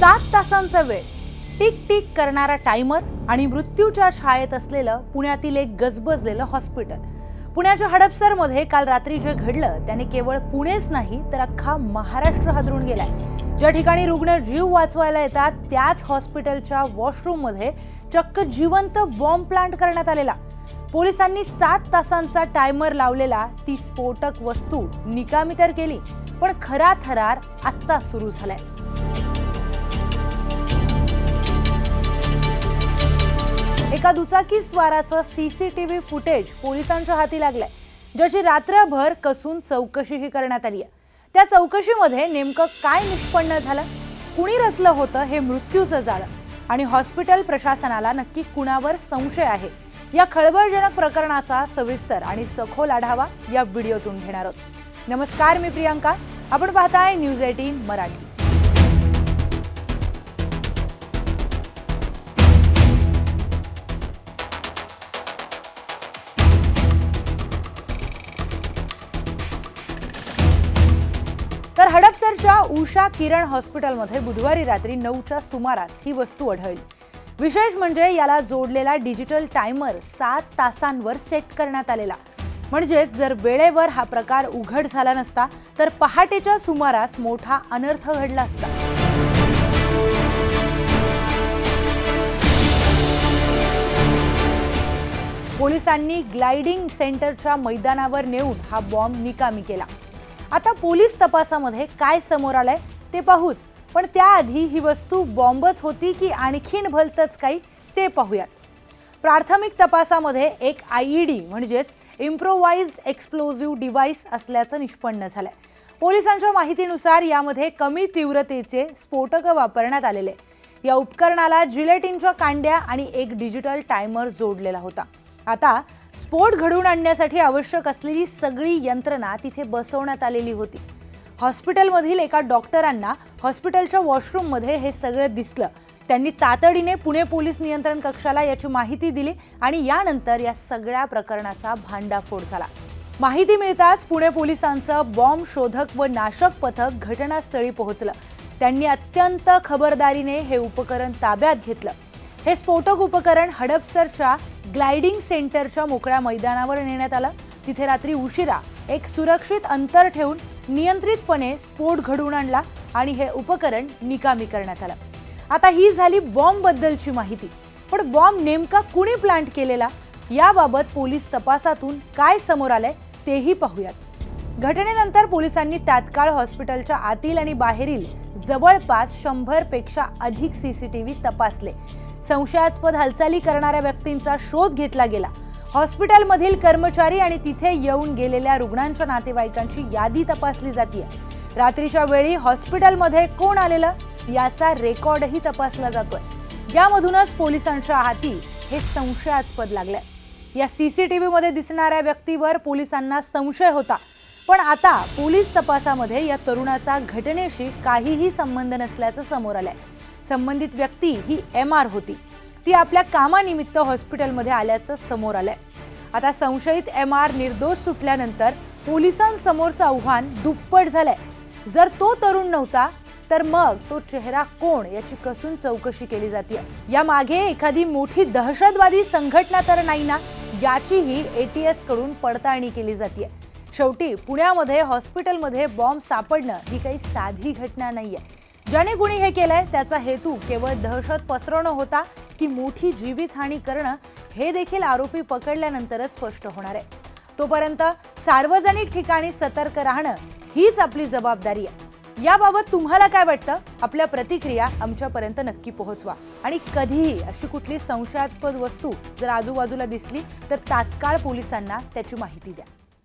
7 तासांचा वेळ, tick tick करणारा टाइमर आणि मृत्यूच्या छायेत असलेलं पुण्यातील एक गजबजलेलं हॉस्पिटल. पुण्याच्या हडपसरमध्ये काल रात्री जे घडलं त्याने केवळ पुणेच नाही तर अख्खा महाराष्ट्र हादरून गेलाय. ज्या ठिकाणी रुग्ण जीव वाचवायला येतात त्याच हॉस्पिटलच्या वॉशरूममध्ये चक्क जिवंत बॉम्ब प्लांट करण्यात आलेला. पोलिसांनी 7 तासांचा टायमर लावलेला ती स्फोटक वस्तू निकामी तर केली, पण खरा थरार आत्ता सुरू झालाय. एका दुचाकी स्वाराचं सीसीटीव्ही फुटेज पोलिसांच्या हाती लागलंय, ज्याची रात्रभर कसून चौकशीही करण्यात आली आहे. त्या चौकशीमध्ये नेमकं काय निष्पन्न झालं, कुणी रचलं होतं हे मृत्यूचं जाळं आणि हॉस्पिटल प्रशासनाला नक्की कुणावर संशय आहे, या खळबळजनक प्रकरणाचा सविस्तर आणि सखोल आढावा या व्हिडिओतून घेणार आहोत. नमस्कार, मी प्रियांका. आपण पाहताय न्यूज 18 मराठी. तर हडपसरच्या उषा किरण हॉस्पिटलमध्ये बुधवारी रात्री 9च्या सुमारास ही वस्तू आढळली. विशेष म्हणजे याला जोडलेला डिजिटल टायमर 7 तासांवर सेट करण्यात आलेला. म्हणजे जर वेळेवर हा प्रकार उघड झाला नसता तर पहाटेच्या सुमारास मोठा अनर्थ घडला असता. पोलिसांनी ग्लाइडिंग सेंटरच्या मैदानावर नेऊन हा बॉम्ब निकामी केला. आता पोलीस तपासामध्ये काय समोर आलंय ते पाहूच, पण त्याआधी ही वस्तू बॉम्बच होती की आणखीन भलतंच काही ते पाहूयात. प्राथमिक तपासामध्ये एक आयईडी म्हणजेच इम्प्रोवाइज्ड एक्सप्लोजिव्ह डिव्हाइस असल्याचं निष्पन्न झालंय. पोलिसांच्या माहितीनुसार यामध्ये कमी तीव्रतेचे स्फोटक वापरण्यात आलेले. या उपकरणाला जिलेटिनच्या कांड्या आणि एक डिजिटल टायमर जोडलेला होता. आता स्फोट घडवून आणण्यासाठी आवश्यक असलेली सगळी यंत्रणा तिथे बसवण्यात आलेली होती. हॉस्पिटलमधील एका डॉक्टरांना हॉस्पिटलच्या वॉशरूममध्ये हे सगळं दिसलं. त्यांनी तातडीने पुणे पोलीस नियंत्रण कक्षाला याची माहिती दिली आणि यानंतर या सगळ्या प्रकरणाचा भांडाफोड झाला. माहिती मिळताच पुणे पोलिसांचं बॉम्ब शोधक व नाशक पथक घटनास्थळी पोहोचलं. त्यांनी अत्यंत खबरदारीने हे उपकरण ताब्यात घेतलं. हे स्फोटक उपकरण हडपसरच्या ग्लाइडिंग सेंटरच्या मोकळ्या मैदानावर नेण्यात आलं. तिथे रात्री उशिरा एक सुरक्षित अंतर ठेवून नियंत्रितपणे स्फोट घडवून आणला आणि हे उपकरण निकामी करण्यात आलं. आता ही झाली बॉम्ब बद्दलची माहिती, पण बॉम्ब नेमका कुणी प्लांट केलेला याबाबत पोलीस तपासातून काय समोर आलंय तेही पाहूयात. घटनेनंतर पोलिसांनी तात्काळ हॉस्पिटलच्या आतील आणि बाहेरील जवळपास 100 पेक्षा अधिक सीसीटीव्ही तपासले. संशयास्पद हालचाली करणाऱ्या व्यक्तींचा शोध घेतला गेला. हॉस्पिटलमधील कर्मचारी आणि तिथे येऊन गेलेल्या रुग्णांच्या नातेवाईकांची यादी तपासली जाते. रात्रीच्या वेळी हॉस्पिटलमध्ये कोण आलेलं याचा रेकॉर्डही तपासला जातोय. यामधूनच पोलिसांच्या हाती हे संशयास्पद लागलंय. या सीसीटीव्ही मध्ये दिसणाऱ्या व्यक्तीवर पोलिसांना संशय होता, पण आता पोलीस तपासामध्ये या तरुणाचा घटनेशी काहीही संबंध नसल्याचं समोर आलंय. संबंधित व्यक्ती ही MR होती. ती आपल्या कामानिमित्त हॉस्पिटलमध्ये आल्याचं समोर आलंय. आता संशयित MR निर्दोष सुटल्यानंतर पोलिसांसमोरचं आव्हान दुप्पट झालंय. जर तो तरुण नव्हता तर मग तो चेहरा कोण याची कसून चौकशी केली जाते. या मागे एखादी मोठी दहशतवादी संघटना तर नाही ना, याचीही ATS कडून पडताळणी केली जाते. शेवटी पुण्यामध्ये हॉस्पिटलमध्ये बॉम्ब सापडणं ही काही साधी घटना नाहीये. ज्याने कुणी हे केलंय त्याचा हेतू केवळ दहशत पसरवणं होता की मोठी जीवितहानी करणं हे देखील आरोपी पकडल्यानंतरच स्पष्ट होणार आहे. तोपर्यंत सार्वजनिक ठिकाणी सतर्क राहणं हीच आपली जबाबदारी आहे. याबाबत तुम्हाला काय वाटतं? आपल्या प्रतिक्रिया आमच्यापर्यंत नक्की पोहोचवा आणि कधीही अशी कुठली संशयास्पद वस्तू जर आजूबाजूला दिसली तर तात्काळ पोलिसांना त्याची माहिती द्या.